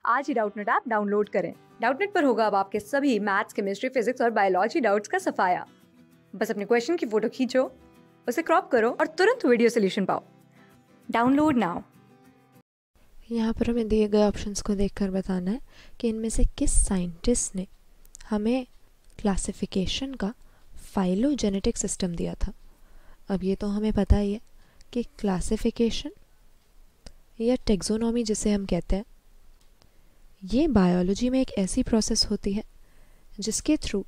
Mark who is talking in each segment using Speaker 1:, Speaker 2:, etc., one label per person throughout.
Speaker 1: आज ही Doubtnut app download करें। Doubtnut पर होगा अब आपके सभी मैथ्स, केमिस्ट्री, फिजिक्स और बायोलॉजी डाउट्स का सफाया। बस अपने क्वेश्चन की फोटो खींचो, उसे क्रॉप करो और तुरंत वीडियो सोल्यूशन पाओ। Download now.
Speaker 2: यहाँ पर हमें दिए गए ऑप्शंस को देखकर बताना है कि इनमें से किस साइंटिस्ट ने हमें क्लासिफिकेशन का फाइलोजेनेटिक सिस्टम दिया था। अब ये तो हमें पता ही है कि क्लासिफिकेशन या टेक्सोनॉमी जिसे हम कहते हैं, ये बायोलॉजी में एक ऐसी प्रोसेस होती है जिसके थ्रू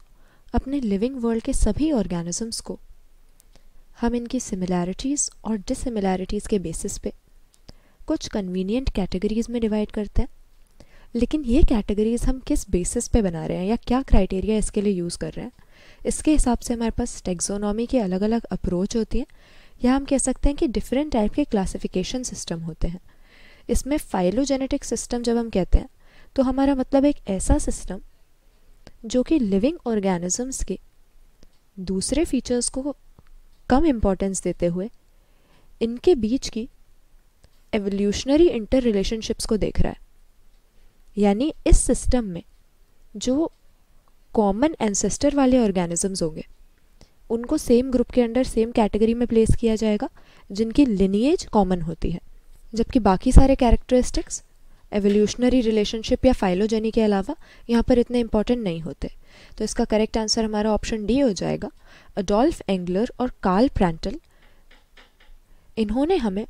Speaker 2: अपने लिविंग वर्ल्ड के सभी ऑर्गेनिजम्स को हम इनकी सिमिलैरिटीज़ और डिसिमिलैरिटीज़ के बेसिस पे कुछ कन्वीनियंट कैटेगरीज़ में डिवाइड करते हैं। लेकिन ये कैटेगरीज़ हम किस बेसिस पे बना रहे हैं या क्या क्राइटेरिया इसके लिए यूज़ कर रहे हैं, इसके हिसाब से हमारे पास टेक्सोनॉमी के अलग अलग अप्रोच होती हैं, या हम कह सकते हैं कि डिफरेंट टाइप के क्लासिफिकेशन सिस्टम होते हैं। इसमें फाइलोजेनेटिक सिस्टम जब हम कहते हैं तो हमारा मतलब एक ऐसा सिस्टम जो कि लिविंग ऑर्गेनिजम्स के दूसरे फीचर्स को कम इम्पोर्टेंस देते हुए इनके बीच की एवोल्यूशनरी इंटर रिलेशनशिप्स को देख रहा है। यानी इस सिस्टम में जो कॉमन एंसेस्टर वाले ऑर्गेनिजम्स होंगे उनको सेम ग्रुप के अंडर सेम कैटेगरी में प्लेस किया जाएगा जिनकी लिनिएज कॉमन होती है, जबकि बाकी सारे कैरेक्टरिस्टिक्स एवोल्यूशनरी रिलेशनशिप या फाइलोजेनी के अलावा यहाँ पर इतने इंपॉर्टेंट नहीं होते। तो इसका करेक्ट आंसर हमारा ऑप्शन डी हो जाएगा। अडोल्फ एंगलर और कार्ल प्रैंटल, इन्होंने हमें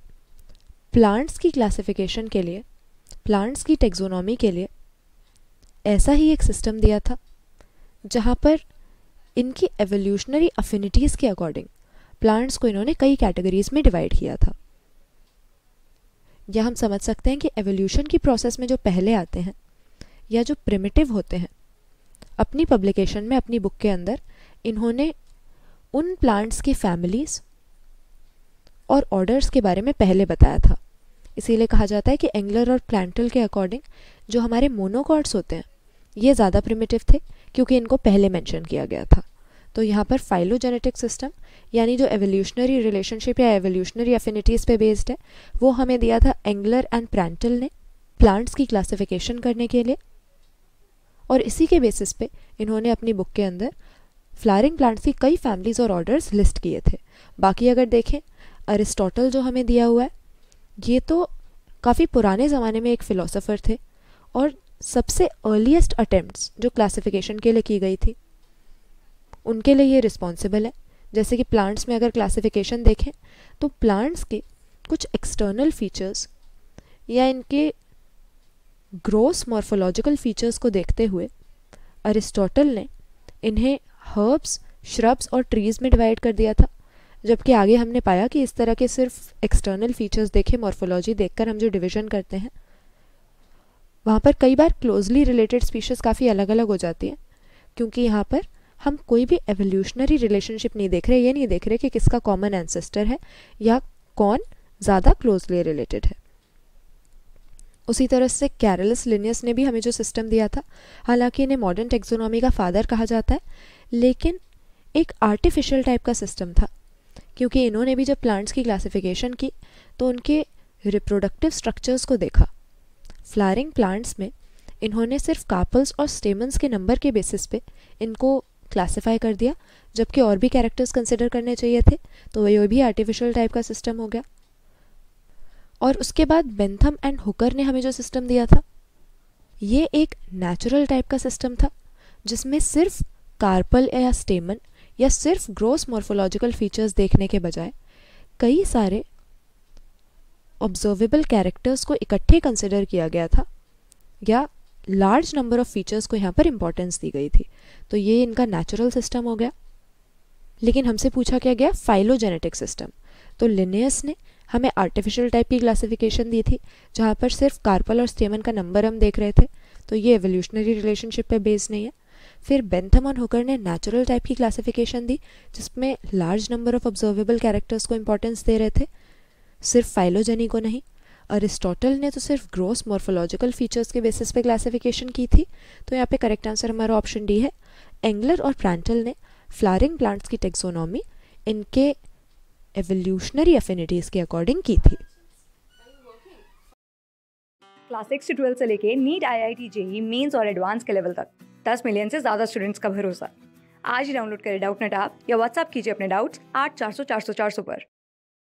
Speaker 2: प्लांट्स की क्लासिफिकेशन के लिए, प्लांट्स की टेक्सोनॉमी के लिए ऐसा ही एक सिस्टम दिया था जहाँ पर इनकी एवोल्यूशनरी अफिनिटीज़ के अकॉर्डिंग प्लांट्स को इन्होंने कई कैटेगरीज में डिवाइड किया था। या हम समझ सकते हैं कि एवोल्यूशन की प्रोसेस में जो पहले आते हैं या जो प्रिमिटिव होते हैं, अपनी पब्लिकेशन में, अपनी बुक के अंदर इन्होंने उन प्लांट्स की फैमिलीज और ऑर्डर्स के बारे में पहले बताया था। इसीलिए कहा जाता है कि एंगलर और प्लांटल के अकॉर्डिंग जो हमारे मोनोकॉट्स होते हैं ये ज़्यादा प्रिमिटिव थे क्योंकि इनको पहले मेंशन किया गया था। तो यहाँ पर फाइलोजेनेटिक सिस्टम यानी जो एवोल्यूशनरी रिलेशनशिप या एवोल्यूशनरी एफिनिटीज़ पे बेस्ड है वो हमें दिया था एंगलर एंड प्रैंटल ने प्लांट्स की क्लासिफिकेशन करने के लिए, और इसी के बेसिस पे इन्होंने अपनी बुक के अंदर फ्लावरिंग प्लांट्स की कई फैमिलीज और ऑर्डर्स लिस्ट किए थे। बाकी अगर देखें, अरिस्टोटल जो हमें दिया हुआ है ये तो काफ़ी पुराने ज़माने में एक फ़िलोसोफर थे और सबसे अर्लीस्ट अटेम्प्ट्स जो क्लासिफिकेशन के लिए की गई थी उनके लिए ये रिस्पॉन्सिबल है। जैसे कि प्लांट्स में अगर क्लासिफिकेशन देखें तो प्लांट्स के कुछ एक्सटर्नल फीचर्स या इनके ग्रोस मॉर्फोलॉजिकल फीचर्स को देखते हुए अरिस्टोटल ने इन्हें हर्ब्स, श्रब्स और ट्रीज़ में डिवाइड कर दिया था। जबकि आगे हमने पाया कि इस तरह के सिर्फ एक्सटर्नल फीचर्स देखे, मॉर्फोलॉजी देखकर हम जो डिवीज़न करते हैं वहाँ पर कई बार क्लोजली रिलेटेड स्पीशीज़ काफ़ी अलग अलग हो जाती हैं, क्योंकि यहाँ पर हम कोई भी एवोल्यूशनरी रिलेशनशिप नहीं देख रहे, ये नहीं देख रहे कि किसका कॉमन एंसेस्टर है या कौन ज़्यादा क्लोजली रिलेटेड है। उसी तरह से कैरलस लिनियस ने भी हमें जो सिस्टम दिया था, हालांकि इन्हें मॉडर्न टेक्सोनॉमी का फादर कहा जाता है, लेकिन एक आर्टिफिशियल टाइप का सिस्टम था, क्योंकि इन्होंने भी जब प्लांट्स की क्लासिफिकेशन की तो उनके रिप्रोडक्टिव स्ट्रक्चर्स को देखा। फ्लावरिंग प्लांट्स में इन्होंने सिर्फ कार्पल्स और स्टेमन्स के नंबर के बेसिस पे इनको क्लासिफाई कर दिया, जबकि और भी कैरेक्टर्स कंसिडर करने चाहिए थे, तो ये भी आर्टिफिशियल टाइप का सिस्टम हो गया। और उसके बाद बेंथम एंड हुकर ने हमें जो सिस्टम दिया था ये एक नेचुरल टाइप का सिस्टम था, जिसमें सिर्फ कार्पल या स्टेमन या सिर्फ ग्रोस मॉर्फोलॉजिकल फीचर्स देखने के बजाय कई सारे ऑब्जर्वेबल कैरेक्टर्स को इकट्ठे कंसिडर किया गया था, या लार्ज नंबर ऑफ फीचर्स को यहाँ पर इम्पोर्टेंस दी गई थी। तो ये इनका नेचुरल सिस्टम हो गया। लेकिन हमसे पूछा क्या गया, फाइलोजेनेटिक सिस्टम। तो लिनियस ने हमें आर्टिफिशियल टाइप की क्लासिफिकेशन दी थी, जहाँ पर सिर्फ कार्पल और स्टेमन का नंबर हम देख रहे थे, तो ये एवोल्यूशनरी रिलेशनशिप पे बेस्ड नहीं है। फिर बेंथम और हुकर ने नेचुरल टाइप की क्लासिफिकेशन दी, जिसमें large number of observable characters को इंपॉर्टेंस दे रहे थे, सिर्फ फाइलोजेनी को नहीं। अरिस्टोटल ने तो सिर्फ ग्रोस मॉर्फोलॉजिकल फीचर्स के बेसिस पे क्लासिफिकेशन की थी। तो यहाँ पे करेक्ट आंसर हमारा ऑप्शन डी है। एंगलर और प्रैंटल ने फ्लावरिंग प्लांट्स की टेक्सोनॉमी इनके एवोल्यूशनरी एफिनिटीज़ के अकॉर्डिंग की थी।
Speaker 1: क्लास 6 से 12 से लेके नीट, IIT, JEE मेंस और एडवांस के लेवल तक 10 मिलियन से ज़्यादा स्टूडेंट्स का भरोसा। आज ही डाउनलोड करें डाउटनेट ऐप या व्हाट्सएप कीजिए अपने डाउट्स 8400 400 400 पर।